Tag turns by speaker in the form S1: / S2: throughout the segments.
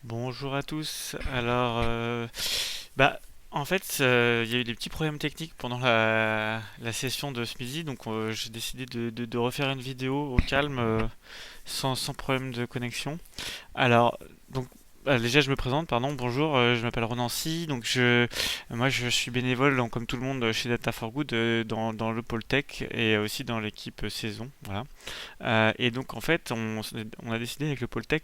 S1: Bonjour à tous. Alors, bah, en fait, il y a eu des petits problèmes techniques pendant la session de ce midi, donc j'ai décidé de refaire une vidéo au calme, sans problème de connexion. Alors, donc, déjà, je me présente, pardon, bonjour, je m'appelle Ronancy, moi, je suis bénévole, donc, comme tout le monde, chez Data for Good, dans le pôle tech et aussi dans l'équipe saison, voilà. Et donc, en fait, on a décidé avec le pôle tech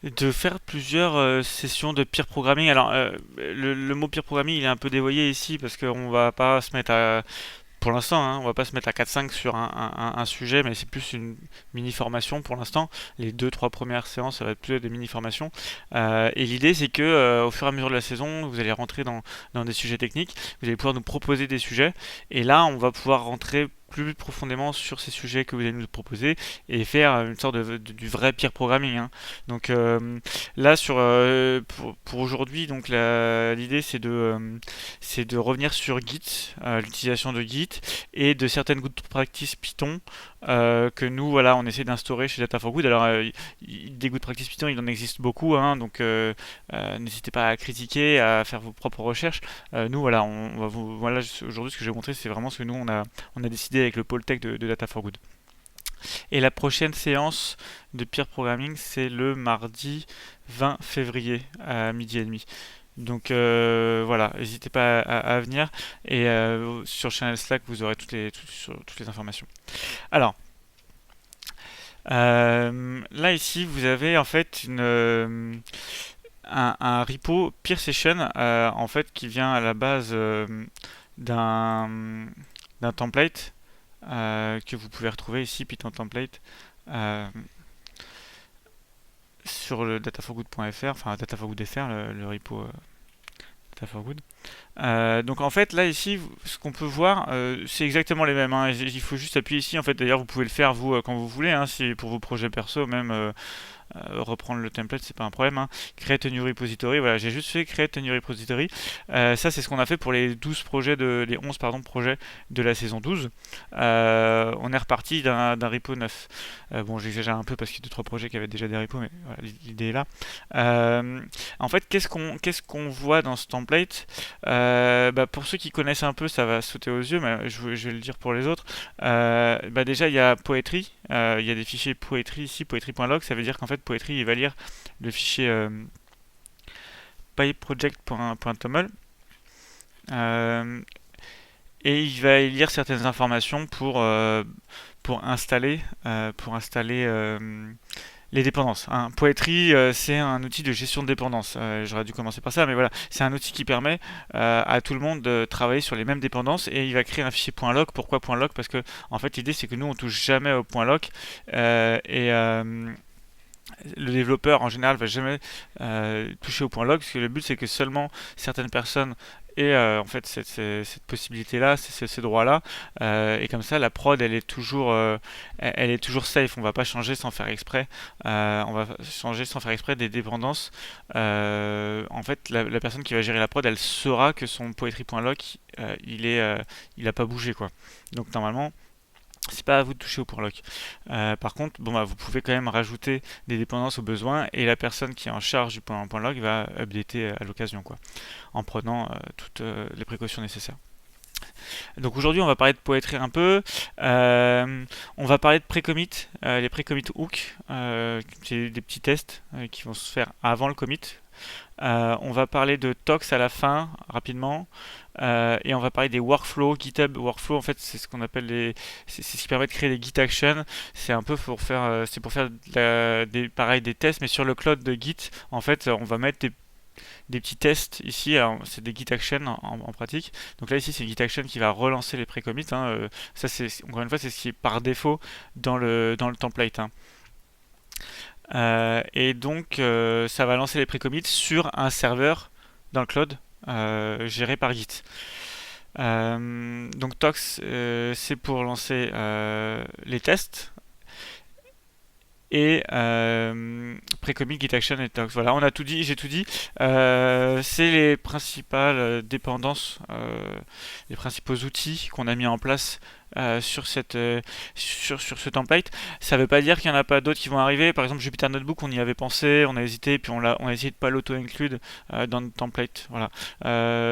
S1: de faire plusieurs sessions de peer programming. Alors, le mot peer programming, il est un peu dévoyé ici parce qu'on va pas se mettre à, pour l'instant, hein, on va pas se mettre à 4-5 sur un sujet, mais c'est plus une mini-formation pour l'instant. Les deux trois premières séances, ça va être plus des mini-formations. Et l'idée, c'est que au fur et à mesure de la saison, vous allez rentrer dans des sujets techniques, vous allez pouvoir nous proposer des sujets, et là, on va pouvoir rentrer plus profondément sur ces sujets que vous allez nous proposer et faire une sorte du vrai peer programming, hein. Donc là pour aujourd'hui, donc l'idée c'est de revenir sur Git, l'utilisation de Git et de certaines good practices Python que nous, voilà, on essaie d'instaurer chez Data for Good. Alors, des good practices Python, il en existe beaucoup, hein, donc n'hésitez pas à critiquer, à faire vos propres recherches. Nous, voilà, voilà, aujourd'hui, ce que je vais vous montrer, c'est vraiment ce que nous, on a décidé avec le pôle tech de Data for Good. Et la prochaine séance de peer programming, c'est le mardi 20 février à midi et demi. Donc voilà, n'hésitez pas à venir et sur le channel Slack vous aurez toutes les informations. Alors là ici vous avez en fait un repo Peer Session en fait qui vient à la base d'un d'un template que vous pouvez retrouver ici Python template euh, sur le dataforgood.fr, enfin dataforgood.fr le repo Data for Good. Donc en fait là ici ce qu'on peut voir c'est exactement les mêmes, hein. Il faut juste appuyer ici en fait, d'ailleurs vous pouvez le faire vous quand vous voulez, hein, si pour vos projets perso même reprendre le template c'est pas un problème, hein. Create a new repository, voilà, j'ai juste fait create a new repository. Ça c'est ce qu'on a fait pour les 12 projets les 11 pardon projets de la saison 12. On est reparti d'un repo neuf. Bon, j'exagère un peu parce qu'il y a 2-3 projets qui avaient déjà des repos, mais voilà, l'idée est là. En fait, qu'est-ce qu'on voit dans ce template? Pour ceux qui connaissent un peu, ça va sauter aux yeux, mais je vais le dire pour les autres. Déjà, il y a Poetry, il y a des fichiers Poetry ici, poetry.log, ça veut dire qu'en fait, Poetry, il va lire le fichier pyproject.toml. Et il va lire certaines informations pour installer les dépendances, hein. Poetry, c'est un outil de gestion de dépendances. J'aurais dû commencer par ça, mais voilà, c'est un outil qui permet à tout le monde de travailler sur les mêmes dépendances et il va créer un fichier .log. Pourquoi .log? Parce que en fait, l'idée c'est que nous on touche jamais au .log et le développeur en général va jamais toucher au point log parce que le but c'est que seulement certaines personnes aient en fait cette possibilité là, ces droits là, et comme ça la prod elle est toujours safe. On va pas changer sans faire exprès, on va changer sans faire exprès des dépendances. En fait la personne qui va gérer la prod elle saura que son poetry.log il a pas bougé quoi. Donc normalement c'est pas à vous de toucher au point lock. Par contre, bon, vous pouvez quand même rajouter des dépendances au besoin et la personne qui est en charge du point log va updater à l'occasion, quoi, en prenant toutes les précautions nécessaires. Donc aujourd'hui, on va parler de Poetry un peu. On va parler de pré-commit, les pré-commit hook, c'est des petits tests qui vont se faire avant le commit. On va parler de Tox à la fin, rapidement. Et on va parler des workflows, GitHub Workflow. En fait, c'est ce qu'on appelle c'est ce qui permet de créer les Git Actions. C'est un peu c'est pour faire pareil, des tests, mais sur le cloud de Git. En fait, on va mettre des petits tests ici. Alors, c'est des Git Actions en pratique. Donc là, ici, c'est une Git Action qui va relancer les pré-commits, hein. Ça, c'est encore une fois, c'est ce qui est par défaut dans le template, hein. Et donc, ça va lancer les pré-commits sur un serveur dans le cloud géré par Git. Donc Tox, c'est pour lancer les tests. Et pré-commit, git action et docs. Voilà, on a tout dit, j'ai tout dit. C'est les principales dépendances, les principaux outils qu'on a mis en place sur sur ce template. Ça veut pas dire qu'il y en a pas d'autres qui vont arriver. Par exemple, Jupyter Notebook, on y avait pensé, on a hésité, puis on a essayé de pas l'auto-include dans le template. Voilà.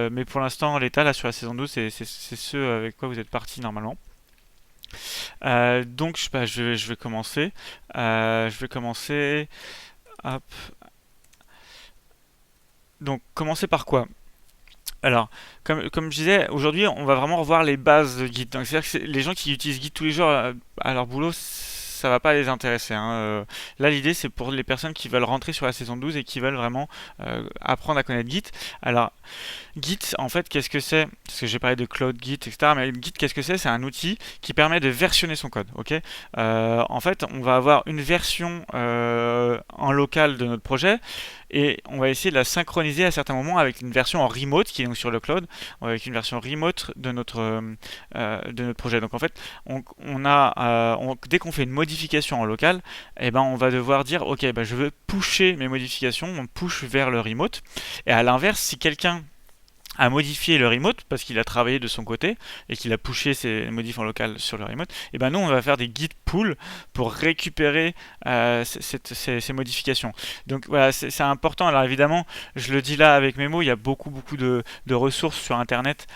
S1: Mais pour l'instant, l'état là sur la saison 12, c'est ce avec quoi vous êtes parti normalement. Donc, je vais commencer. Je vais commencer. Hop. Donc, commencer par quoi? Alors, comme je disais, aujourd'hui, on va vraiment revoir les bases de Git. Donc, c'est-à-dire que les gens qui utilisent Git tous les jours à leur boulot, ça va pas les intéresser, hein. Là, l'idée, c'est pour les personnes qui veulent rentrer sur la saison 12 et qui veulent vraiment apprendre à connaître Git. Alors, Git, en fait, qu'est-ce que c'est? Parce que j'ai parlé de Cloud Git, etc. Mais Git, qu'est-ce que c'est? C'est un outil qui permet de versionner son code. Ok. En fait, on va avoir une version en local de notre projet et on va essayer de la synchroniser à certains moments avec une version en remote qui est donc sur le cloud, avec une version remote de notre projet. Donc en fait, dès qu'on fait une modification en local, eh ben, on va devoir dire ok, ben, je veux pusher mes modifications, on push vers le remote. Et à l'inverse, si quelqu'un a modifié le remote parce qu'il a travaillé de son côté et qu'il a pushé ses modifs en local sur le remote, et ben nous on va faire des git pull pour récupérer ces modifications. Donc voilà, c'est important. Alors évidemment, je le dis là avec mes mots, il y a beaucoup de ressources sur internet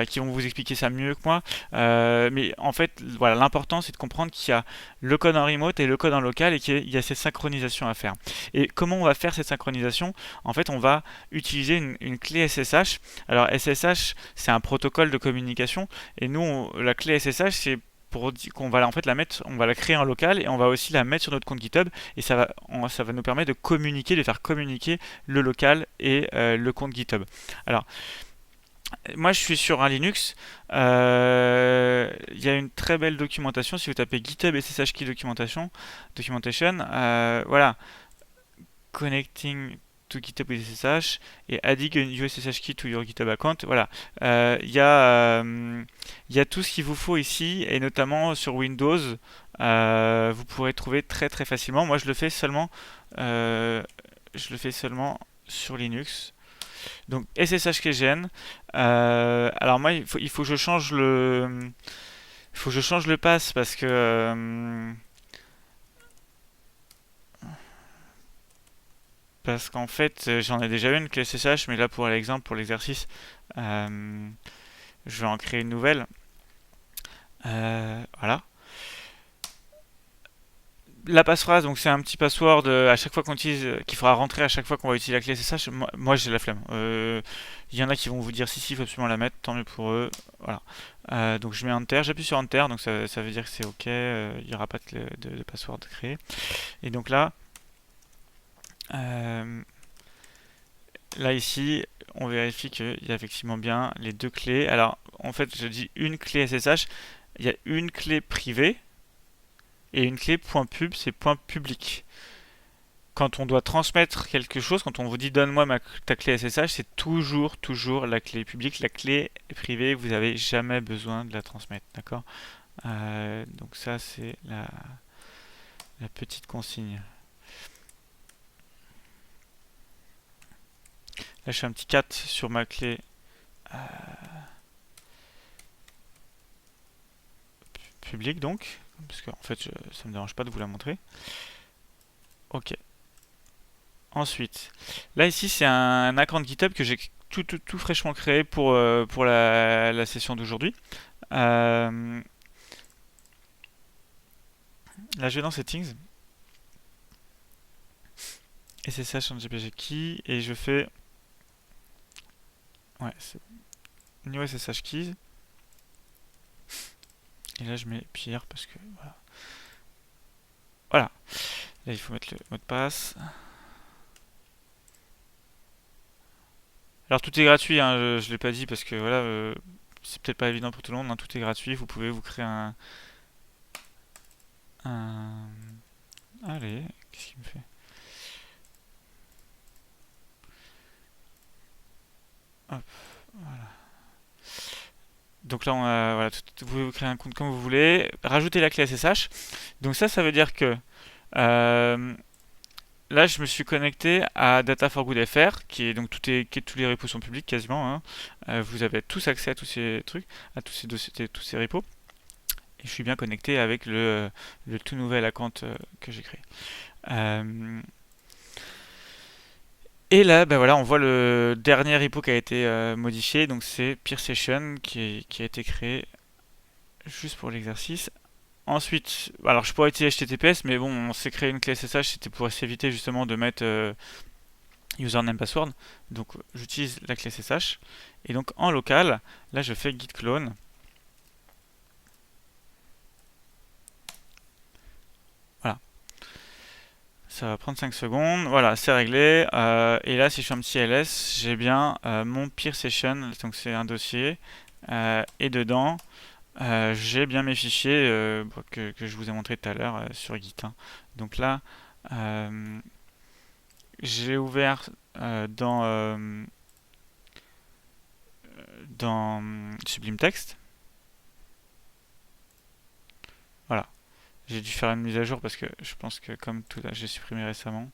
S1: qui vont vous expliquer ça mieux que moi. Mais en fait, voilà, l'important c'est de comprendre qu'il y a le code en remote et le code en local et qu'il y a cette synchronisation à faire. Et comment on va faire cette synchronisation? En fait, on va utiliser une clé SSH. Alors SSH, c'est un protocole de communication et nous, la clé SSH, c'est pour qu'on va en fait la mettre, on va la créer en local et on va aussi la mettre sur notre compte GitHub et ça va nous permettre de communiquer, de faire communiquer le local et le compte GitHub. Alors moi je suis sur un Linux, il y a une très belle documentation, si vous tapez GitHub SSH key documentation, voilà, connecting to GitHub with SSH et adding a new SSH key to your GitHub account. Voilà, il y a tout ce qu'il vous faut ici et notamment sur Windows, vous pourrez trouver très facilement. Moi, euh, je le fais seulement sur Linux. Donc SSH keygen. Alors moi, il faut que je change le pass parce que parce qu'en fait, j'en ai déjà une clé SSH, mais là pour l'exemple, pour l'exercice, je vais en créer une nouvelle. Voilà. La passphrase, donc c'est un petit password à chaque fois qu'on utilise, qu'il faudra rentrer à chaque fois qu'on va utiliser la clé SSH. Moi j'ai la flemme. Il y en a qui vont vous dire si, il faut absolument la mettre, tant mieux pour eux. Voilà. Donc je mets Enter, j'appuie sur Enter, donc ça veut dire que c'est OK, il n'y aura pas de password créé. Et donc là, là ici, on vérifie qu'il y a effectivement bien les deux clés. Alors en fait, je dis une clé SSH, il y a une clé privée et une clé .pub, c'est .public. Quand on doit transmettre quelque chose, quand on vous dit donne-moi ta clé SSH, c'est toujours la clé publique. La clé privée, vous n'avez jamais besoin de la transmettre, d'accord? Donc ça, c'est la petite consigne. Là, je fais un petit cat sur ma clé publique, donc, parce qu'en fait, ça me dérange pas de vous la montrer. Ok. Ensuite, là ici, c'est un account GitHub que j'ai tout fraîchement créé pour la session d'aujourd'hui. Là, je vais dans Settings, SSH en GPG key, et je fais New SSH keys. Et là, je mets Pierre parce que voilà. Voilà. Là, il faut mettre le mot de passe. Alors, tout est gratuit, hein, je ne l'ai pas dit parce que voilà, c'est peut-être pas évident pour tout le monde, hein, tout est gratuit. Vous pouvez vous créer Allez, qu'est-ce qu'il me fait? Hop, voilà. Donc là, voilà, vous pouvez vous créer un compte comme vous voulez. Rajouter la clé SSH. Donc ça veut dire que là, je me suis connecté à Data for Good FR, qui est donc tous les repos sont publics quasiment, hein. Vous avez tous accès à tous ces trucs, à tous ces dossiers, tous ces repos. Et je suis bien connecté avec le tout nouvel account que j'ai créé. Euh, et là, ben voilà, on voit le dernier repo qui a été modifié, donc c'est Peer Session qui a été créé juste pour l'exercice. Ensuite, alors je pourrais utiliser HTTPS, mais bon, on s'est créé une clé SSH, c'était pour s'éviter justement de mettre username password. Donc j'utilise la clé SSH. Et donc en local, là je fais git clone. Voilà, ça va prendre 5 secondes. Voilà, c'est réglé. Et là, si je fais un petit ls, j'ai bien mon peer session, donc c'est un dossier. Et dedans, j'ai bien mes fichiers que je vous ai montré tout à l'heure sur Git, hein. Donc là, euh, j'ai ouvert dans Sublime Text. Voilà. J'ai dû faire une mise à jour parce que je pense que comme tout là, j'ai supprimé récemment.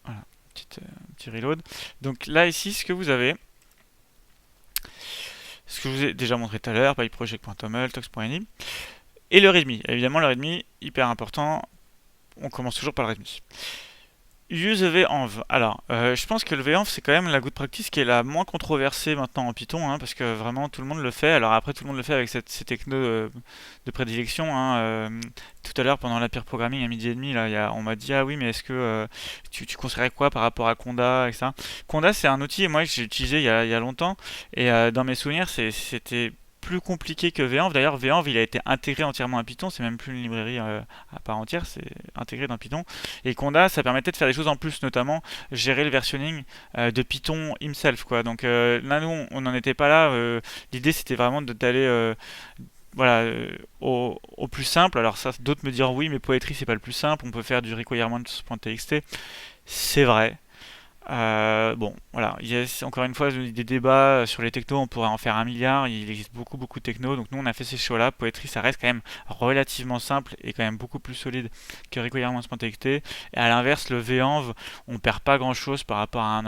S1: Voilà, petit reload. Donc là ici, ce que je vous ai déjà montré tout à l'heure, pyproject.toml, tox.ini, et le readme. Évidemment, le readme, hyper important. On commence toujours par le readme. Use venv. Alors, je pense que le venv c'est quand même la good practice qui est la moins controversée maintenant en Python, hein, parce que vraiment tout le monde le fait. Alors après, tout le monde le fait avec ces technos de prédilection, hein. Tout à l'heure, pendant la peer programming à midi et demi, là, on m'a dit ah oui, mais est-ce que tu conseillerais quoi par rapport à Conda, etc. Conda, c'est un outil, moi que j'ai utilisé il y a longtemps, et dans mes souvenirs, c'était plus compliqué que venv. D'ailleurs, venv il a été intégré entièrement à Python, c'est même plus une librairie à part entière, c'est intégré dans Python. Et Conda, ça permettait de faire des choses en plus, notamment gérer le versionning de Python himself, quoi. Donc là, nous, on n'en était pas là. L'idée, c'était vraiment d'aller voilà, au plus simple. Alors ça, d'autres me diront oui, mais Poetry, c'est pas le plus simple. On peut faire du requirements.txt. C'est vrai. Bon, voilà, il y a encore une fois des débats sur les technos, on pourrait en faire un milliard, il existe beaucoup de technos, donc nous on a fait ces choix-là. Poetry, ça reste quand même relativement simple et quand même beaucoup plus solide que requirements.txt. Et à l'inverse, le venv, on perd pas grand-chose par rapport à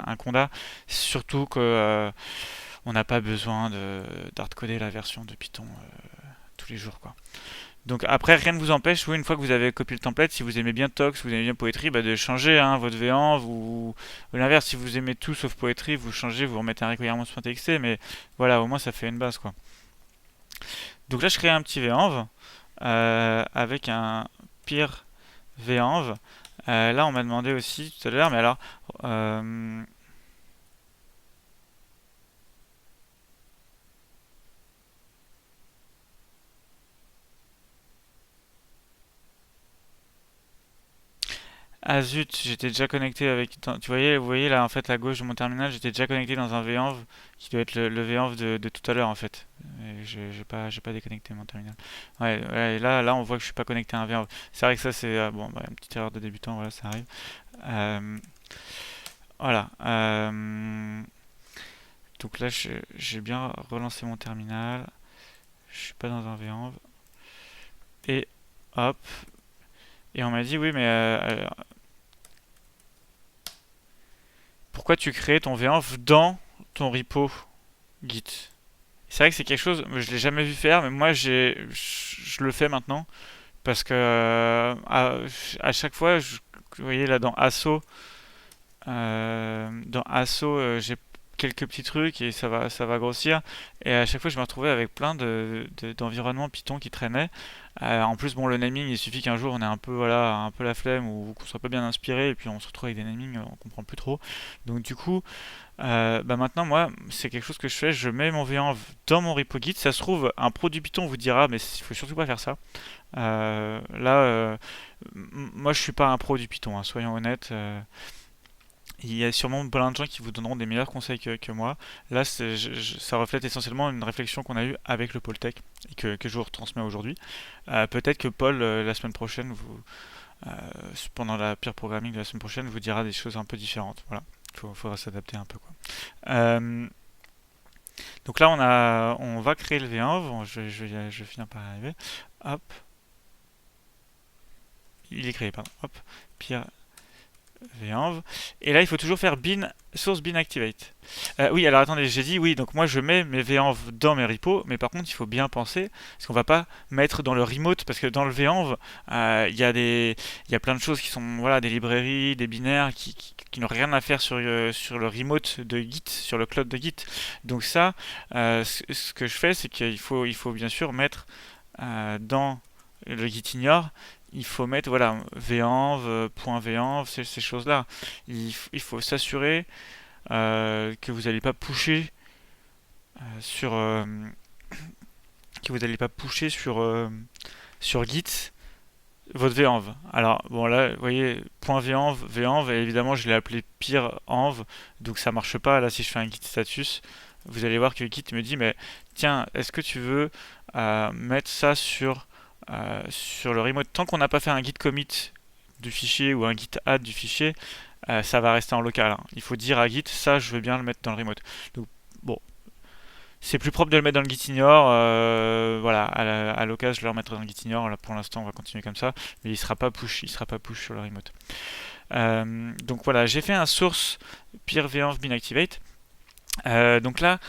S1: un Conda, surtout que on n'a pas besoin d'hardcoder la version de Python tous les jours, quoi. Donc après, rien ne vous empêche, oui, une fois que vous avez copié le template, si vous aimez bien Tox, vous aimez bien Poetry, bah, de changer, hein, votre V1, ou l'inverse, si vous aimez tout sauf Poetry, vous changez, vous remettez un requirements.txt, mais voilà, au moins ça fait une base, quoi. Donc là, je crée un petit venv avec un peer venv. Là, on m'a demandé aussi tout à l'heure, mais alors, euh, ah zut, j'étais déjà connecté avec. Vous voyez là en fait à gauche de mon terminal, j'étais déjà connecté dans un venv qui doit être le venv de tout à l'heure en fait. Et j'ai pas déconnecté mon terminal. Ouais, ouais, et là on voit que je suis pas connecté à un venv. C'est vrai que ça c'est bon, bah, une petite erreur de débutant, voilà, ça arrive. Euh, voilà. Donc là j'ai bien relancé mon terminal. Je suis pas dans un venv. Et hop. Et on m'a dit oui mais pourquoi tu crées ton venv dans ton repo Git? C'est vrai que c'est quelque chose, je l'ai jamais vu faire, mais moi je le fais maintenant parce que à chaque fois, vous voyez là dans Asso, j'ai quelques petits trucs et ça va grossir. Et à chaque fois, je me retrouvais avec plein d'environnements Python qui traînaient. En plus, bon, le naming, il suffit qu'un jour on ait un peu, voilà, un peu la flemme ou qu'on soit pas bien inspiré et puis on se retrouve avec des namings, on comprend plus trop. Donc du coup, bah maintenant, moi, c'est quelque chose que je fais. Je mets mon V1 dans mon repo Git. Ça se trouve, un pro du Python vous dira, mais il faut surtout pas faire ça. Là, moi, je suis pas un pro du Python, hein, soyons honnêtes. Il y a sûrement plein de gens qui vous donneront des meilleurs conseils que moi. Là, ça reflète essentiellement une réflexion qu'on a eue avec le pôle tech et que je vous retransmets aujourd'hui. Peut-être que Paul, la semaine prochaine, euh, pendant la peer programming de la semaine prochaine, vous dira des choses un peu différentes. Voilà, faudra s'adapter un peu, quoi. Euh, donc là, on va créer le V1. Je vais finir par y arriver. Hop. il est créé, pardon. Hop, peer venv. Et là, il faut toujours faire bin source bin activate. Oui, alors attendez, j'ai dit oui, donc moi je mets mes venv dans mes repos, mais par contre il faut bien penser, parce qu'on va pas mettre dans le remote, parce que dans le venv, il y a plein de choses qui sont, voilà, des librairies, des binaires qui n'ont rien à faire sur le remote de Git, sur le cloud de Git. Donc ça, ce que je fais, c'est qu'il faut bien sûr mettre dans le git ignore, il faut mettre voilà venv, .venv, ces choses-là. Il faut s'assurer que vous n'allez pas pusher sur que vous n'allez pas pusher sur Git votre venv. Alors bon là, vous voyez .venv, et évidemment je l'ai appelé pire env, donc ça marche pas. Là si je fais un git status, vous allez voir que Git me dit mais tiens, est-ce que tu veux mettre ça sur le remote? Tant qu'on n'a pas fait un git commit du fichier ou un git add du fichier, ça va rester en local, hein. Il faut dire à Git, ça je veux bien le mettre dans le remote. Donc bon, c'est plus propre de le mettre dans le git ignore. Voilà, à l'occasion je le remettrai dans le git ignore. Là pour l'instant on va continuer comme ça, mais il sera pas push sur le remote. Donc voilà, j'ai fait un source peer venv bin activate. Donc là,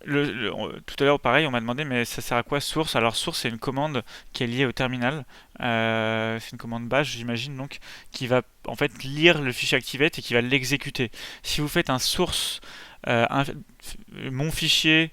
S1: tout à l'heure, pareil, on m'a demandé, mais ça sert à quoi source? Alors, source, c'est une commande qui est liée au terminal. C'est une commande bash, j'imagine, donc, qui va en fait lire le fichier activate et qui va l'exécuter. Si vous faites un source, mon fichier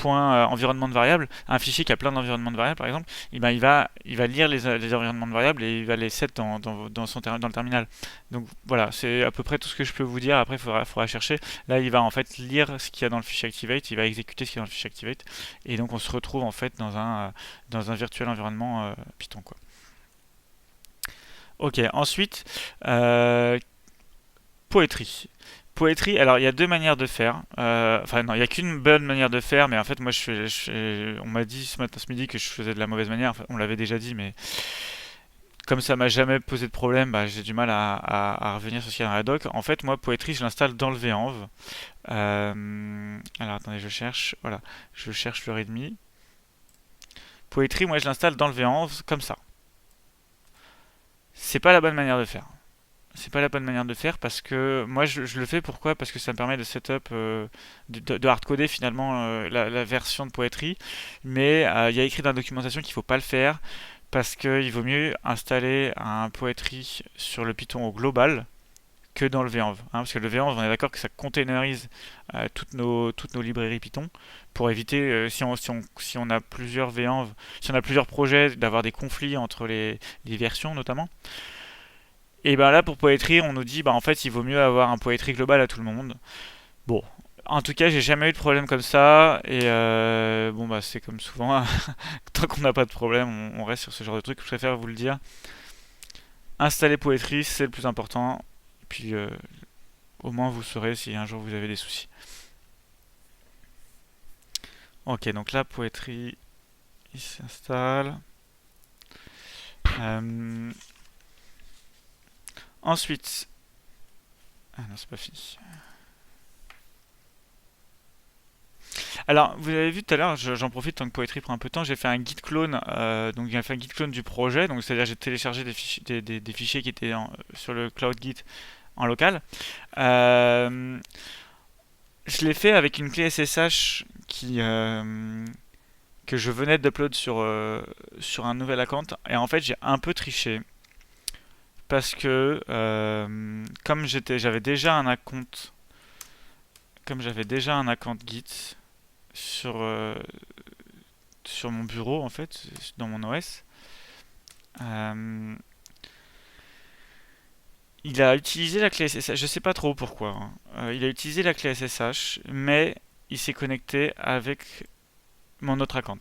S1: environnement de variable, un fichier qui a plein d'environnements de variables par exemple, et ben il va lire les environnements de variables et il va les set dans le terminal. Donc voilà, c'est à peu près tout ce que je peux vous dire. Après, il faudra chercher. Là, il va en fait lire ce qu'il y a dans le fichier activate, il va exécuter ce qu'il y a dans le fichier activate, et donc on se retrouve en fait dans un virtuel environnement Python, quoi. Ok, ensuite, Poetry. Poetry, alors il y a deux manières de faire. Enfin non, il n'y a qu'une bonne manière de faire, mais en fait moi on m'a dit ce midi que je faisais de la mauvaise manière. Enfin, on l'avait déjà dit, mais comme ça m'a jamais posé de problème, bah, j'ai du mal à revenir sur ce qu'il y a dans la doc. En fait, moi Poetry, je l'installe dans le venv. Alors attendez, voilà, je cherche le readme. Poetry, moi je l'installe dans le venv comme ça. C'est pas la bonne manière de faire. C'est pas la bonne manière de faire parce que moi je le fais pourquoi? Parce que ça me permet de setup, de hardcoder finalement la version de Poetry, mais il y a écrit dans la documentation qu'il faut pas le faire parce qu'il vaut mieux installer un Poetry sur le Python au global que dans le venv, hein, parce que le venv, on est d'accord que ça containerise toutes nos librairies Python pour éviter, si on a plusieurs venv, si on a plusieurs projets, d'avoir des conflits entre les versions notamment. Et ben là pour Poetry, on nous dit bah en fait il vaut mieux avoir un Poetry global à tout le monde. Bon, en tout cas j'ai jamais eu de problème comme ça et bon bah c'est comme souvent, tant qu'on n'a pas de problème, on reste sur ce genre de truc. Je préfère vous le dire. Installer Poetry, c'est le plus important. Et puis au moins vous saurez si un jour vous avez des soucis. Ok, donc là Poetry il s'installe. Ensuite, ah non c'est pas fini. Alors, vous avez vu tout à l'heure, j'en profite tant que Poetry prend un peu de temps, j'ai fait un git clone, donc j'ai fait un git clone du projet, donc c'est-à-dire j'ai téléchargé des fichiers qui étaient sur le Cloud Git en local. Euh, je l'ai fait avec une clé SSH que je venais d'upload sur un nouvel account, et en fait j'ai un peu triché parce que comme j'avais déjà un account Git sur, sur mon bureau en fait, dans mon OS. Euh, il a utilisé la clé SSH, je sais pas trop pourquoi, hein. Il a utilisé la clé SSH, mais il s'est connecté avec mon autre account.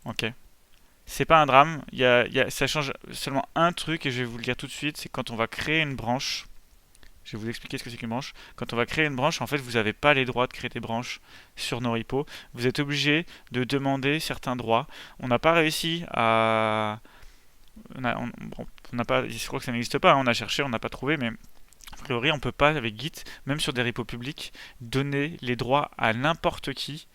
S1: Ok. C'est pas un drame, ça change seulement un truc et je vais vous le dire tout de suite, c'est quand on va créer une branche. Je vais vous expliquer ce que c'est qu'une branche. Quand on va créer une branche, en fait, vous n'avez pas les droits de créer des branches sur nos repos. Vous êtes obligé de demander certains droits. On n'a pas réussi à... On n'a pas... Je crois que ça n'existe pas, hein. On a cherché, on n'a pas trouvé, mais a priori, on ne peut pas, avec Git, même sur des repos publics, donner les droits à n'importe qui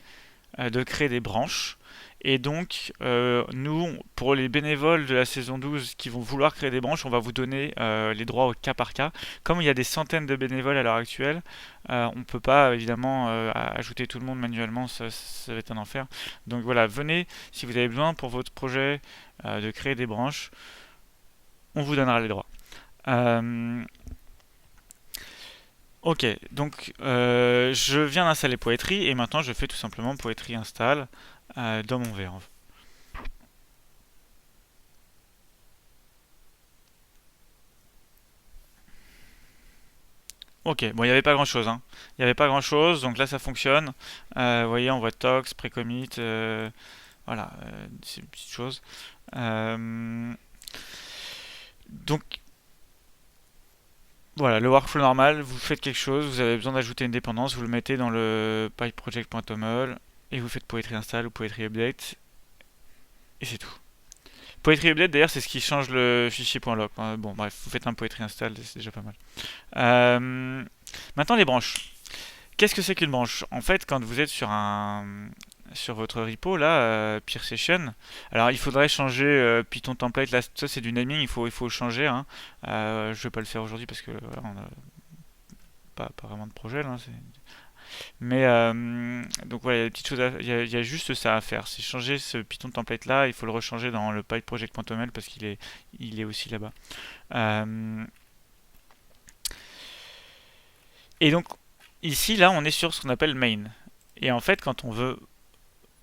S1: de créer des branches. Et donc, nous, pour les bénévoles de la saison 12 qui vont vouloir créer des branches, on va vous donner les droits au cas par cas. Comme il y a des centaines de bénévoles à l'heure actuelle, on ne peut pas évidemment ajouter tout le monde manuellement, ça va être un enfer. Donc voilà, venez si vous avez besoin pour votre projet de créer des branches, on vous donnera les droits. Euh, ok, donc je viens d'installer Poetry et maintenant je fais tout simplement Poetry install dans mon VR. Ok, bon, il n'y avait pas grand-chose, hein. Il n'y avait pas grand-chose, donc là ça fonctionne. Vous voyez, on voit tox, pré-commit, voilà, ces petites choses. Euh, donc voilà, le workflow normal, vous faites quelque chose, vous avez besoin d'ajouter une dépendance, vous le mettez dans le pipeproject.toml et vous faites poetry install ou poetry update et c'est tout. Poetry update d'ailleurs c'est ce qui change le fichier .log, hein. Bon bref, vous faites un poetry install, c'est déjà pas mal. Euh, Maintenant les branches. Qu'est-ce que c'est qu'une branche? En fait, quand vous êtes sur votre repo là, Peer Session, alors il faudrait changer Python template. Là, ça c'est du naming, il faut le changer, hein. Je vais pas le faire aujourd'hui parce que voilà, on n'a pas vraiment de projet là. Mais donc voilà, il y a des petites choses, il y a juste ça à faire. C'est changer ce Python template là. Il faut le rechanger dans le pipeproject.toml parce qu'il est aussi là-bas. Euh, et donc ici là, on est sur ce qu'on appelle main. Et en fait, quand on veut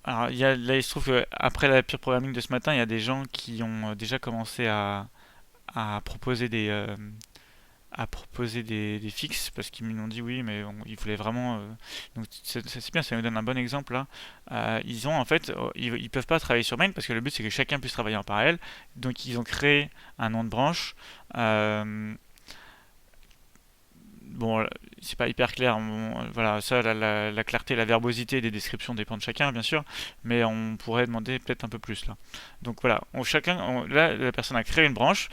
S1: alors, là, il se trouve qu'après la pure programming de ce matin, il y a des gens qui ont déjà commencé à proposer des fixes parce qu'ils m'ont dit oui, mais ils voulaient vraiment. Donc, c'est bien, ça nous donne un bon exemple là. Ils ont en fait, ils peuvent pas travailler sur main parce que le but c'est que chacun puisse travailler en parallèle. Donc, ils ont créé un nom de branche. Euh, Bon, c'est pas hyper clair. Voilà, ça, la clarté, la verbosité des descriptions dépend de chacun, bien sûr, mais on pourrait demander peut-être un peu plus là. Donc voilà, là, la personne a créé une branche,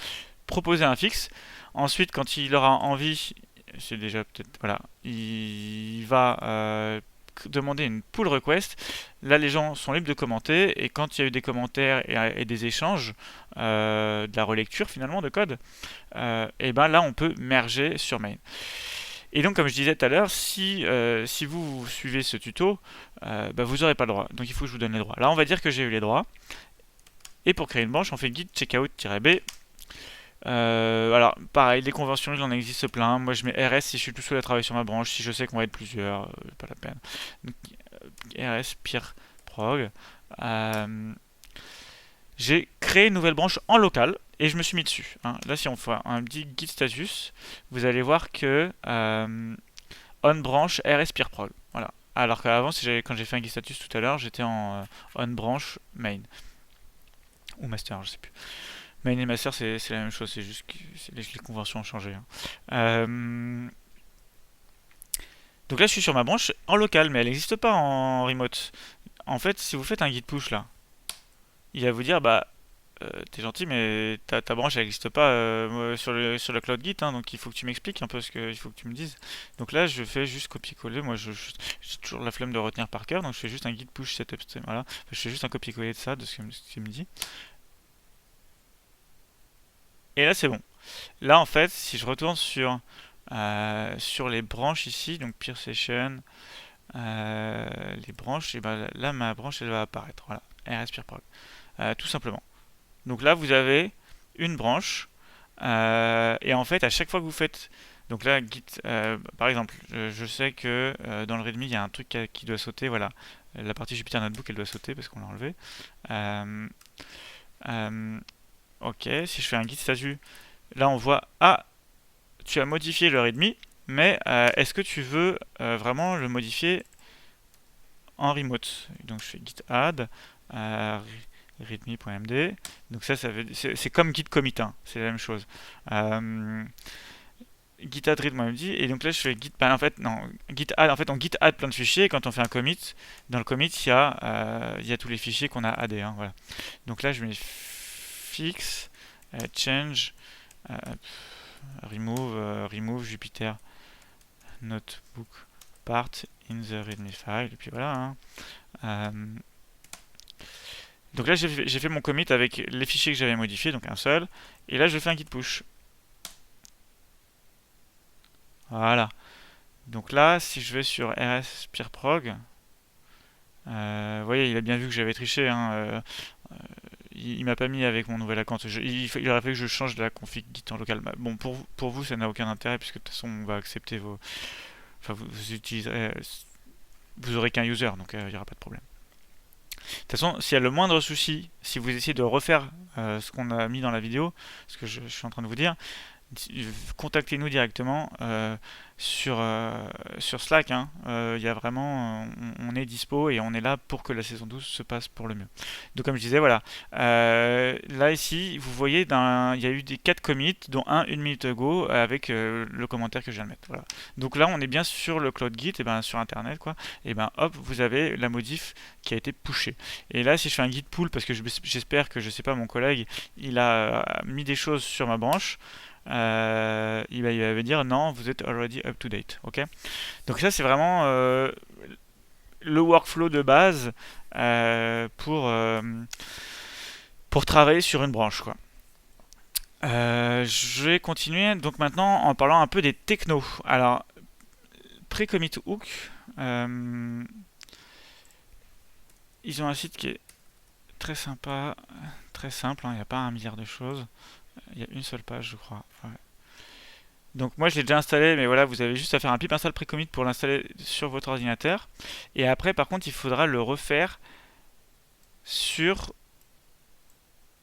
S1: proposé un fixe. Ensuite, quand il aura envie, c'est déjà peut-être, voilà, il va demander une pull request. Là, les gens sont libres de commenter, et quand il y a eu des commentaires et des échanges, de la relecture finalement de code, et ben là, on peut merger sur main. Et donc, comme je disais tout à l'heure, si vous suivez ce tuto, bah, vous n'aurez pas le droit. Donc, il faut que je vous donne les droits. Là, on va dire que j'ai eu les droits. Et pour créer une branche, on fait git checkout-b. Alors, pareil, les conventions, il en existe plein. Moi, je mets RS si je suis tout seul à travailler sur ma branche. Si je sais qu'on va être plusieurs, pas la peine. Donc, RS pire prog. Euh, j'ai créé une nouvelle branche en local et je me suis mis dessus, hein. Là, si on fait un petit git status, vous allez voir que on branch RS peer prog. Voilà. Alors qu'avant, quand j'ai fait un git status tout à l'heure, j'étais en on branch main ou master, je sais plus. Main et master, c'est la même chose, c'est juste que les conventions ont changé, hein. Euh, donc là, je suis sur ma branche en local, mais elle n'existe pas en remote. En fait, si vous faites un git push là, il va vous dire bah t'es gentil, mais ta branche elle n'existe pas sur le Cloud Git, hein, donc il faut que tu m'expliques un peu il faut que tu me dises. Donc là, je fais juste copier-coller. Moi, j'ai toujours la flemme de retenir par cœur, donc je fais juste un git push setup stream. Voilà, enfin, je fais juste un copier-coller de ça, de ce qu'il me dit. Et là, c'est bon. Là, en fait, si je retourne sur les branches ici, donc Peer Session, les branches, et ben là, ma branche elle va apparaître. Voilà, RS Peer Prog. Tout simplement. Donc là, vous avez une branche. Et en fait, à chaque fois que vous faites. Donc là, Git, par exemple, je sais que dans le README, il y a un truc qui doit sauter. Voilà. La partie Jupyter Notebook, elle doit sauter parce qu'on l'a enlevé. Euh, euh, ok, si je fais un Git statut, là on voit. Ah, tu as modifié le README, mais est-ce que tu veux vraiment le modifier en remote? Donc je fais git add. euh, readme.md. Donc c'est comme git commit, hein, c'est la même chose. Git add read.md et donc là je fais git en fait non git add en fait on git add plein de fichiers et quand on fait un commit dans le commit il y a tous les fichiers qu'on a addés, hein, voilà. Donc là je mets fix change euh, remove Jupyter notebook part in the readme file et puis voilà, hein. Donc là, j'ai fait mon commit avec les fichiers que j'avais modifiés, donc un seul. Et là, je fais un git push. Voilà. Donc là, si je vais sur rs-prog, vous voyez, il a bien vu que j'avais triché, hein, il m'a pas mis avec mon nouvel account. Il aurait fallu que je change de la config Git en local. Bah, bon, pour vous, ça n'a aucun intérêt puisque de toute façon, on va accepter vos. Enfin, vous utiliserez. Vous aurez qu'un user, donc il n'y aura pas de problème. De toute façon, s'il y a le moindre souci, si vous essayez de refaire ce qu'on a mis dans la vidéo, ce que je suis en train de vous dire, contactez-nous directement sur Slack. Hein. Y a vraiment, on est dispo et on est là pour que la saison 12 se passe pour le mieux. Donc comme je disais, voilà. Là ici, vous voyez, il y a eu des 4 commits, dont un une minute ago avec le commentaire que je viens de mettre. Voilà. Donc là, on est bien sur le Cloud Git, et ben sur Internet, quoi. Et ben hop, vous avez la modif qui a été pushée. Et là, si je fais un git pull, parce que j'espère que, je sais pas, mon collègue, il a mis des choses sur ma branche. Il va me dire non, vous êtes already up to date. Ok. Donc ça c'est vraiment le workflow de base pour travailler sur une branche, quoi. Je vais continuer donc maintenant en parlant un peu des technos. Alors pre-commit hook, ils ont un site qui est très sympa, très simple. Il n'y a pas un milliard de choses. Il y a une seule page, je crois. Ouais. Donc moi je l'ai déjà installé, mais voilà, vous avez juste à faire un pip install pre-commit pour l'installer sur votre ordinateur. Et après, par contre, il faudra le refaire sur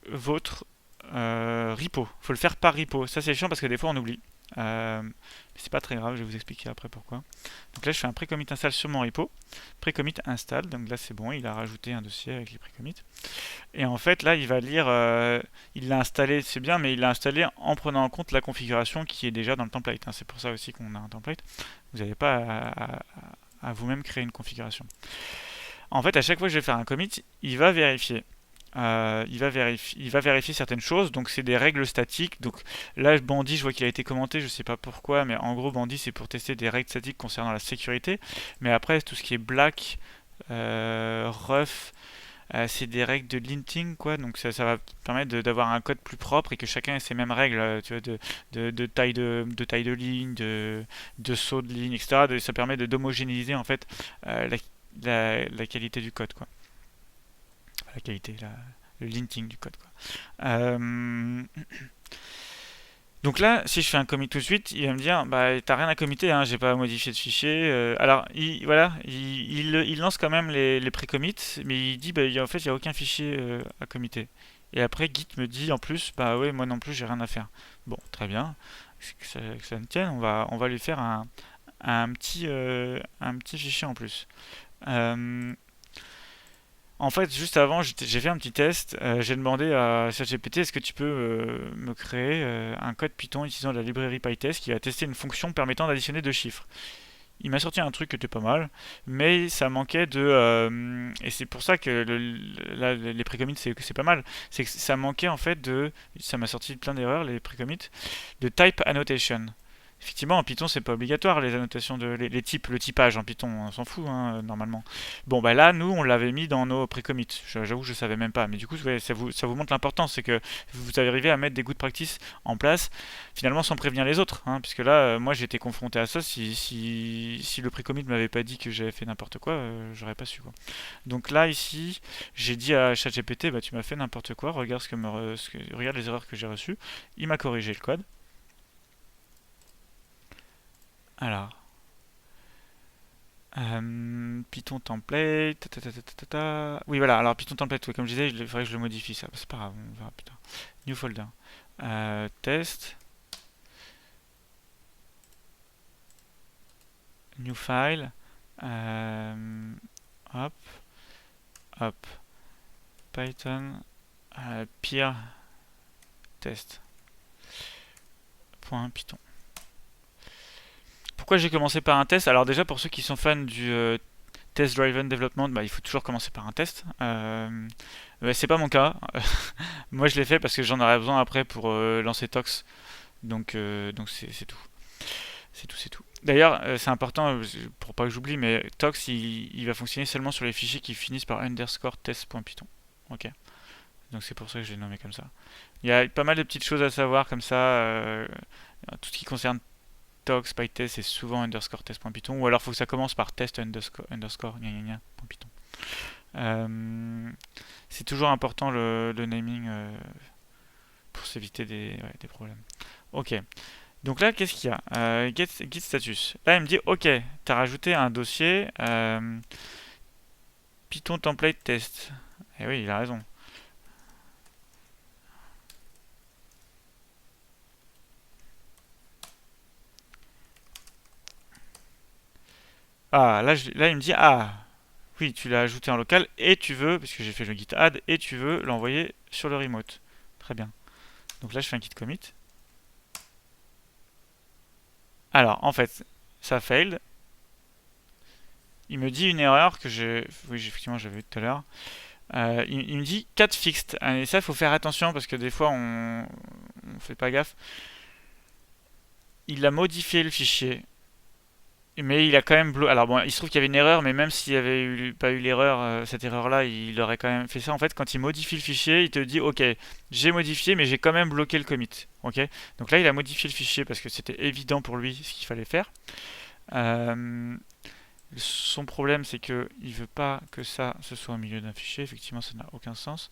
S1: votre repo. Il faut le faire par repo. Ça c'est chiant parce que des fois on oublie. C'est pas très grave, je vais vous expliquer après pourquoi. Donc là je fais un pre-commit install sur mon repo. Pre-commit install, donc là c'est bon, il a rajouté un dossier avec les pre-commits. Et en fait là il va lire, il l'a installé, c'est bien, mais il l'a installé en prenant en compte la configuration qui est déjà dans le template. Hein. C'est pour ça aussi qu'on a un template. Vous n'avez pas à vous-même créer une configuration. En fait à chaque fois que je vais faire un commit, il va vérifier. Il va vérifier certaines choses, donc c'est des règles statiques. Donc là, Bandit, je vois qu'il a été commenté, je sais pas pourquoi, mais en gros, Bandit, c'est pour tester des règles statiques concernant la sécurité. Mais après, tout ce qui est black, rough, c'est des règles de linting, quoi. Donc ça va permettre d'avoir un code plus propre et que chacun ait ses mêmes règles, tu vois, de taille de ligne, de saut de ligne, etc. Ça permet d'homogénéiser en fait la qualité du code, quoi. La qualité, le linting du code, quoi. Donc là, si je fais un commit tout de suite, il va me dire bah t'as rien à committer, hein, j'ai pas à modifier de fichier. Alors voilà, il lance quand même les pré-commits, mais il dit bah en fait il n'y a aucun fichier à committer. Et après Git me dit en plus bah ouais moi non plus j'ai rien à faire. Bon très bien, que ça me tienne, on va lui faire un petit fichier en plus. En fait, juste avant, j'ai fait un petit test. J'ai demandé à ChatGPT est-ce que tu peux me créer un code Python utilisant la librairie PyTest qui va tester une fonction permettant d'additionner deux chiffres. Il m'a sorti un truc qui était pas mal, mais ça manquait de. Et c'est pour ça que là, les précommits, c'est pas mal. C'est que ça manquait en fait de. Ça m'a sorti plein d'erreurs, les précommits, de type annotation. Effectivement, en Python, c'est pas obligatoire les annotations les types, le typage en Python, on s'en fout normalement. Bon, bah là, nous, on l'avait mis dans nos pré-commits. J'avoue, je savais même pas, mais du coup, ouais, ça vous montre l'importance, c'est que vous arrivez à mettre des good practice en place, finalement sans prévenir les autres, hein, puisque là, moi, j'étais confronté à ça. Si le pré-commit m'avait pas dit que j'avais fait n'importe quoi, j'aurais pas su, quoi. Donc là, ici, j'ai dit à ChatGPT, bah tu m'as fait n'importe quoi, regarde regarde les erreurs que j'ai reçues. Il m'a corrigé le code. Alors, Python template, oui voilà, alors Python template, oui, comme je disais, il faudrait que je le modifie ça, c'est pas grave, on verra plus tard. New folder, test, new file, hop, hop, Python, peer test, point Python. Pourquoi j'ai commencé par un test? Alors déjà pour ceux qui sont fans du test driven development, bah, il faut toujours commencer par un test. C'est pas mon cas. Moi je l'ai fait parce que j'en aurais besoin après pour lancer Tox. Donc c'est tout. C'est tout. D'ailleurs, c'est important pour pas que j'oublie, mais Tox il va fonctionner seulement sur les fichiers qui finissent par underscore test.python. Ok. Donc c'est pour ça que je l'ai nommé comme ça. Il y a pas mal de petites choses à savoir comme ça. Tout ce qui concerne tox, pytest, c'est souvent underscore test.python. Ou alors il faut que ça commence par test underscore gna gna gna, Python. C'est toujours important le naming pour s'éviter des problèmes. Ok. Donc là, qu'est-ce qu'il y a Git status. Là, il me dit, ok, tu as rajouté un dossier Python template test. Et oui, il a raison. Ah, là, il me dit, ah, oui, tu l'as ajouté en local et tu veux, parce que j'ai fait le git add, et tu veux l'envoyer sur le remote. Très bien. Donc là, je fais un git commit. Alors, en fait, ça failed. Il me dit une erreur que j'ai. Oui, effectivement, j'avais vu tout à l'heure. Il me dit cat fixed. Et ça, il faut faire attention parce que des fois, on fait pas gaffe. Il a modifié le fichier. Mais il a quand même bloqué. Alors bon, il se trouve qu'il y avait une erreur, mais même s'il n'y avait pas eu l'erreur, cette erreur-là, il aurait quand même fait ça. En fait, quand il modifie le fichier, il te dit, ok, j'ai modifié, mais j'ai quand même bloqué le commit. Ok. Donc là, il a modifié le fichier parce que c'était évident pour lui ce qu'il fallait faire. Euh, Son problème, c'est que il veut pas que ça ce soit au milieu d'un fichier. Effectivement, ça n'a aucun sens.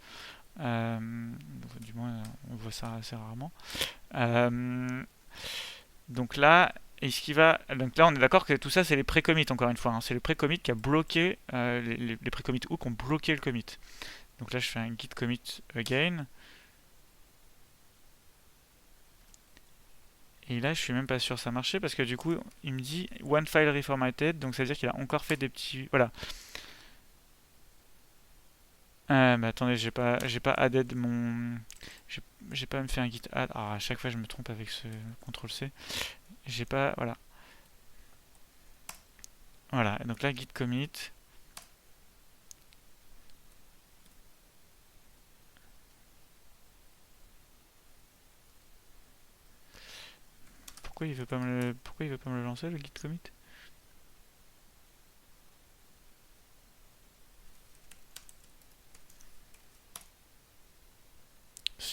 S1: Du moins, on voit ça assez rarement. Euh, donc là, donc là, on est d'accord que tout ça, c'est les pré-commits, encore une fois. Hein. C'est le pré-commit qui a bloqué les pré-commits hook ont bloqué le commit. Donc là, je fais un git commit again. Et là, je suis même pas sûr que ça marchait parce que du coup, il me dit one file reformatted. Donc ça veut dire qu'il a encore fait des petits. Voilà. Mais attendez, j'ai pas added mon. J'ai pas me fait un git add. Ah, à chaque fois, je me trompe avec ce CTRL C. J'ai pas. Voilà. Voilà. Donc là, git commit. Pourquoi il veut pas me le lancer, le git commit?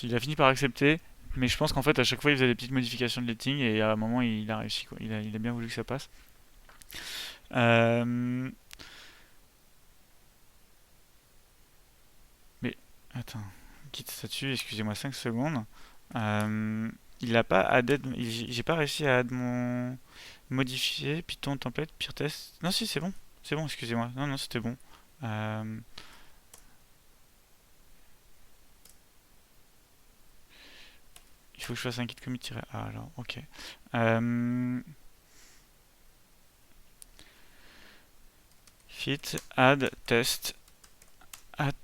S1: Il a fini par accepter, mais je pense qu'en fait à chaque fois il faisait des petites modifications de letting et à un moment il a réussi quoi. Il a bien voulu que ça passe. Euh, mais attends, quitte statut, excusez-moi 5 secondes. Euh, il a pas added, j'ai pas réussi à add mon modifier Python template pire test. Non si c'est bon, excusez-moi. Non non c'était bon. Euh, il faut que je fasse un git commit-a alors ok. Euh, fit add test add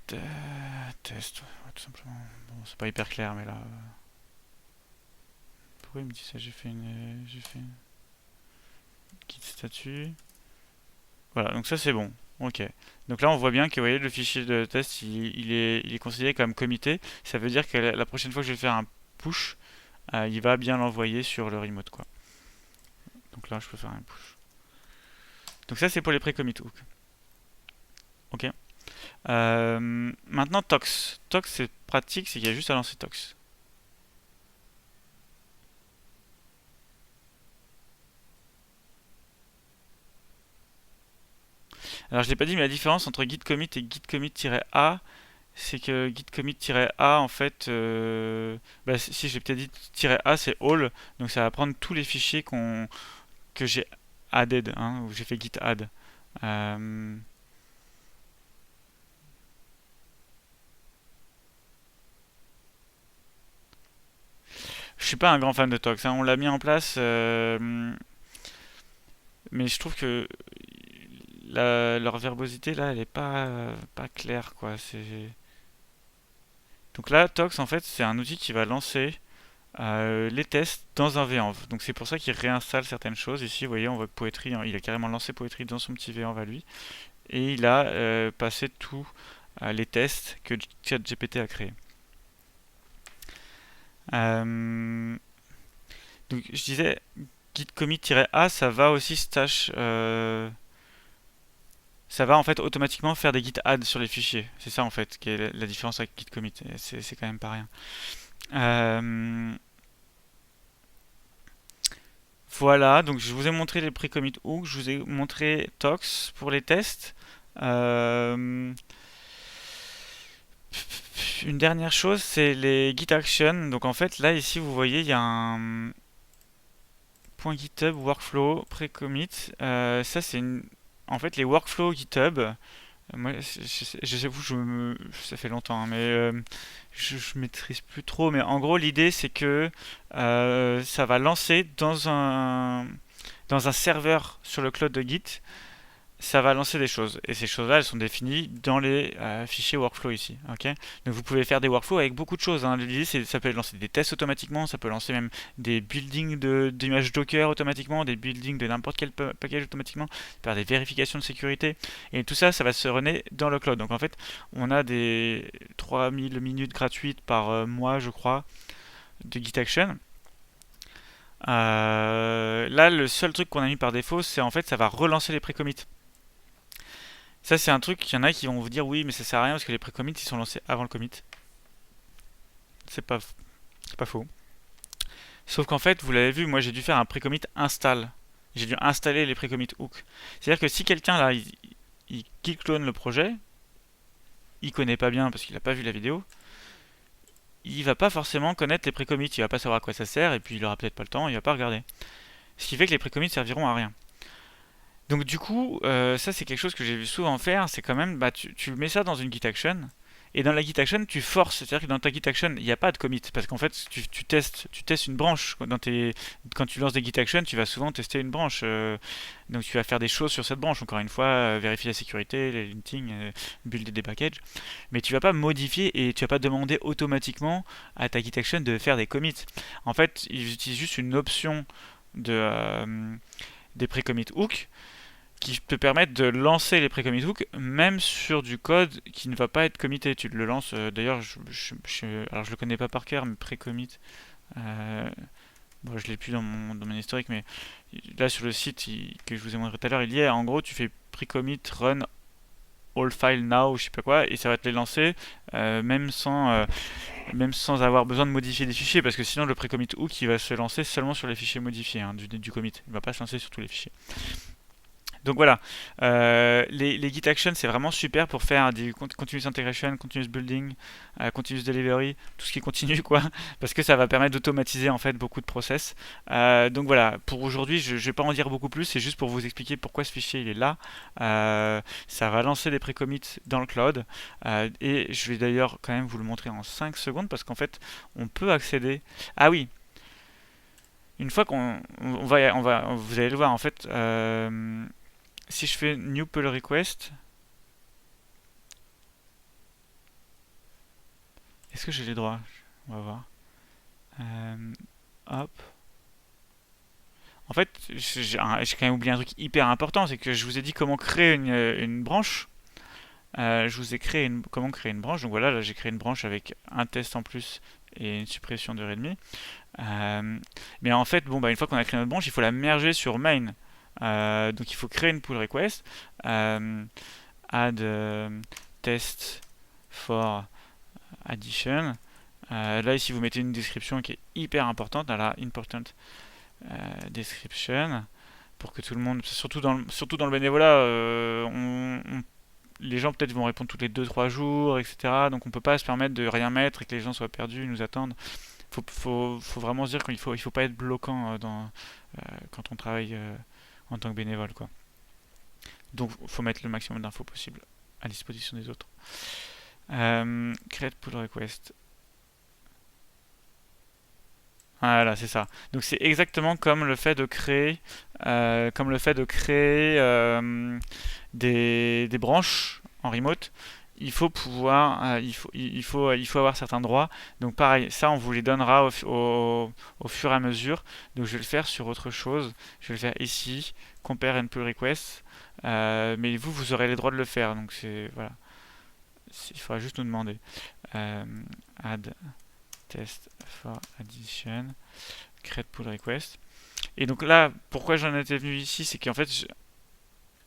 S1: test ouais, tout simplement. Bon c'est pas hyper clair mais là. Pourquoi il me dit ça? J'ai fait une git statut. Voilà, donc ça c'est bon. Ok. Donc là on voit bien que vous voyez, le fichier de test il est considéré comme committé. Ça veut dire que la prochaine fois que je vais faire un push, il va bien l'envoyer sur le remote quoi. Donc là je peux faire un push. Donc ça c'est pour les pré-commit hook. Ok. Maintenant Tox. Tox c'est pratique, c'est qu'il y a juste à lancer Tox. Alors je l'ai pas dit mais la différence entre git commit et git commit-a, c'est que git commit-a en fait bah, si j'ai peut-être dit "-a" c'est all donc ça va prendre tous les fichiers que j'ai added hein, où j'ai fait git add. Euh, je suis pas un grand fan de Tox hein, on l'a mis en place mais je trouve que leur verbosité là elle est pas claire quoi c'est donc là Tox en fait c'est un outil qui va lancer les tests dans un venv. Donc c'est pour ça qu'il réinstalle certaines choses. Ici, vous voyez, on voit que Poetry, hein, il a carrément lancé Poetry dans son petit venv à lui. Et il a passé tous les tests que ChatGPT a créés. Euh, donc je disais, git commit-a, ça va aussi ça va en fait automatiquement faire des git add sur les fichiers. C'est ça en fait qui est la différence avec git commit. Et c'est quand même pas rien. Euh, voilà, donc je vous ai montré les pre-commit hooks, je vous ai montré Tox pour les tests. Euh, une dernière chose, c'est les Git Action. Donc en fait, là ici, vous voyez, il y a un point GitHub workflow pre-commit. Ça, c'est en fait les workflows GitHub. Moi, je sais vous, ça fait longtemps, hein, mais je maîtrise plus trop. Mais en gros, l'idée, c'est que ça va lancer dans un serveur sur le cloud de Git, ça va lancer des choses. Et ces choses-là, elles sont définies dans les fichiers workflow ici. Ok. Donc vous pouvez faire des workflows avec beaucoup de choses, hein. L'idée, c'est ça peut lancer des tests automatiquement, ça peut lancer même des buildings d'images Docker automatiquement, des buildings de n'importe quel package automatiquement, faire des vérifications de sécurité. Et tout ça, ça va se runner dans le cloud. Donc en fait, on a des 3000 minutes gratuites par mois, je crois, de Git Action. Là, le seul truc qu'on a mis par défaut, c'est en fait, ça va relancer les précommits. Ça, c'est un truc, il y en a qui vont vous dire oui, mais ça sert à rien parce que les pré-commits ils sont lancés avant le commit. C'est pas, c'est pas faux. Sauf qu'en fait, vous l'avez vu, moi j'ai dû faire un pré-commit install. J'ai dû installer les pré-commit hook. C'est-à-dire que si quelqu'un là, il git clone le projet, il connaît pas bien parce qu'il a pas vu la vidéo, il va pas forcément connaître les pré-commits, il va pas savoir à quoi ça sert et puis il aura peut-être pas le temps, il va pas regarder. Ce qui fait que les pré-commits serviront à rien. Donc du coup, ça c'est quelque chose que j'ai vu souvent faire, c'est quand même, bah, tu mets ça dans une Git Action, et dans la Git Action, tu forces, c'est-à-dire que dans ta Git Action, il n'y a pas de commit, parce qu'en fait, tu testes une branche. Quand tu lances des Git Action, tu vas souvent tester une branche, donc tu vas faire des choses sur cette branche, encore une fois, vérifier la sécurité, les linting, builder des packages, mais tu vas pas modifier et tu vas pas demander automatiquement à ta Git Action de faire des commits. En fait, ils utilisent juste une option des pre-commit hook qui te permettent de lancer les pré-commit hooks même sur du code qui ne va pas être committé. Tu le lances, d'ailleurs, alors je le connais pas par cœur, mais pré-commit, euh, bon, je l'ai plus dans mon historique, mais là sur le site que je vous ai montré tout à l'heure, il y est, en gros, tu fais pre-commit run all file now, je sais pas quoi, et ça va te les lancer même sans avoir besoin de modifier des fichiers, parce que sinon le pré-commit hook il va se lancer seulement sur les fichiers modifiés hein, du commit, il va pas se lancer sur tous les fichiers. Donc voilà, les Git Actions c'est vraiment super pour faire du continuous integration, continuous building, continuous delivery, tout ce qui continue quoi, parce que ça va permettre d'automatiser en fait beaucoup de process. Donc voilà, pour aujourd'hui je vais pas en dire beaucoup plus, c'est juste pour vous expliquer pourquoi ce fichier il est là. Ça va lancer des pré-commits dans le cloud, et je vais d'ailleurs quand même vous le montrer en 5 secondes parce qu'en fait on peut accéder. Ah oui, une fois vous allez le voir en fait. Si je fais new pull request, est-ce que j'ai les droits? On va voir. Euh, hop. En fait, j'ai quand même oublié un truc hyper important, c'est que je vous ai dit comment créer une branche. Je vous ai créé comment créer une branche. Donc voilà, là j'ai créé une branche avec un test en plus et une suppression de readme. Mais en fait, bon, bah, une fois qu'on a créé notre branche, il faut la merger sur main. Donc il faut créer une pull request. Add test for addition. Là ici vous mettez une description qui est hyper importante, là, important description, pour que tout le monde, surtout dans le bénévolat, les gens peut-être vont répondre tous les 2-3 jours, etc. Donc on peut pas se permettre de rien mettre et que les gens soient perdus, nous attendent. Faut vraiment se dire qu'il faut pas être bloquant quand on travaille en tant que bénévole, quoi. Donc faut mettre le maximum d'infos possible à disposition des autres. Create pull request. Voilà, c'est ça. Donc c'est exactement comme le fait de créer, des branches en remote. Il faut pouvoir, il faut avoir certains droits. Donc pareil, ça on vous les donnera au fur et à mesure. Donc je vais le faire sur autre chose. Je vais le faire ici, compare and pull request. Mais vous aurez les droits de le faire. Donc c'est voilà, il faudra juste nous demander. Add test for addition, create pull request. Et donc là, pourquoi j'en étais venu ici, c'est qu'en fait,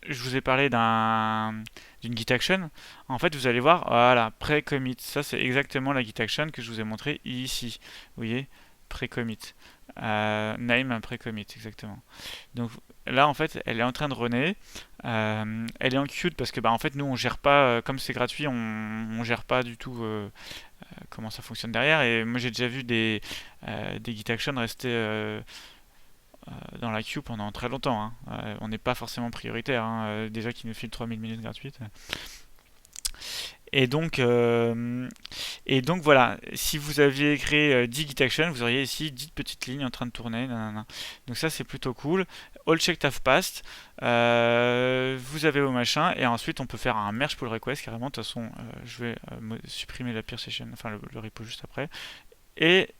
S1: je vous ai parlé d'une Git action. En fait, vous allez voir, voilà, pré-commit. Ça, c'est exactement la Git action que je vous ai montré ici. Vous voyez, pré-commit. Name pré-commit, exactement. Donc là, en fait, elle est en train de runner. Elle est en queue parce que, bah, en fait, nous, on gère pas, comme c'est gratuit, on gère pas du tout comment ça fonctionne derrière. Et moi, j'ai déjà vu des Git action rester dans la queue pendant très longtemps, hein. On n'est pas forcément prioritaire, hein, déjà qu'ils nous filent 3000 minutes gratuites. Et donc, euh, et donc voilà, si vous aviez créé 10 Git Action, vous auriez ici 10 petites lignes en train de tourner. Nanana. Donc ça c'est plutôt cool. All checked have passed. Vous avez vos machins et ensuite on peut faire un merge pull request carrément. De toute façon, je vais supprimer la peer session, enfin le repo juste après. Et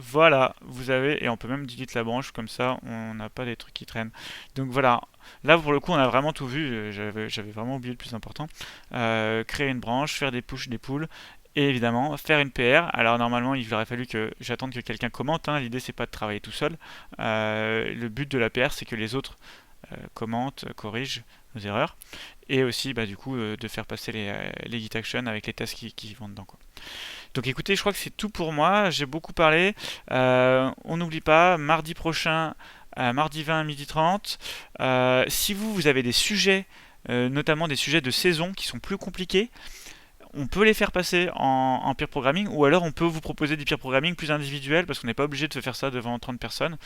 S1: voilà, vous avez, et on peut même delete la branche, comme ça on n'a pas des trucs qui traînent. Donc voilà, là pour le coup on a vraiment tout vu, j'avais vraiment oublié le plus important. Créer une branche, faire des push, des pulls, et évidemment faire une PR. Alors normalement il aurait fallu que j'attende que quelqu'un commente, hein. L'idée c'est pas de travailler tout seul. Le but de la PR c'est que les autres commentent, corrigent nos erreurs, et aussi bah, du coup de faire passer les Git Action avec les tests qui vont dedans, quoi. Donc écoutez, je crois que c'est tout pour moi. J'ai beaucoup parlé. On n'oublie pas, mardi prochain, mardi 20 à 12h30. Si vous avez des sujets, notamment des sujets de saison qui sont plus compliqués, on peut les faire passer en peer programming, ou alors on peut vous proposer des peer programming plus individuels parce qu'on n'est pas obligé de faire ça devant 30 personnes.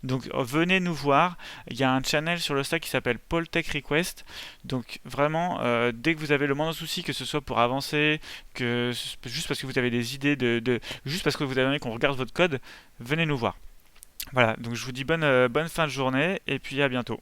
S1: Donc venez nous voir. Il y a un channel sur le Slack qui s'appelle Paul Tech Request. Donc vraiment, dès que vous avez le moindre souci, que ce soit pour avancer, que juste parce que vous avez des idées juste parce que vous avez envie qu'on regarde votre code, venez nous voir. Voilà, donc je vous dis bonne fin de journée et puis à bientôt.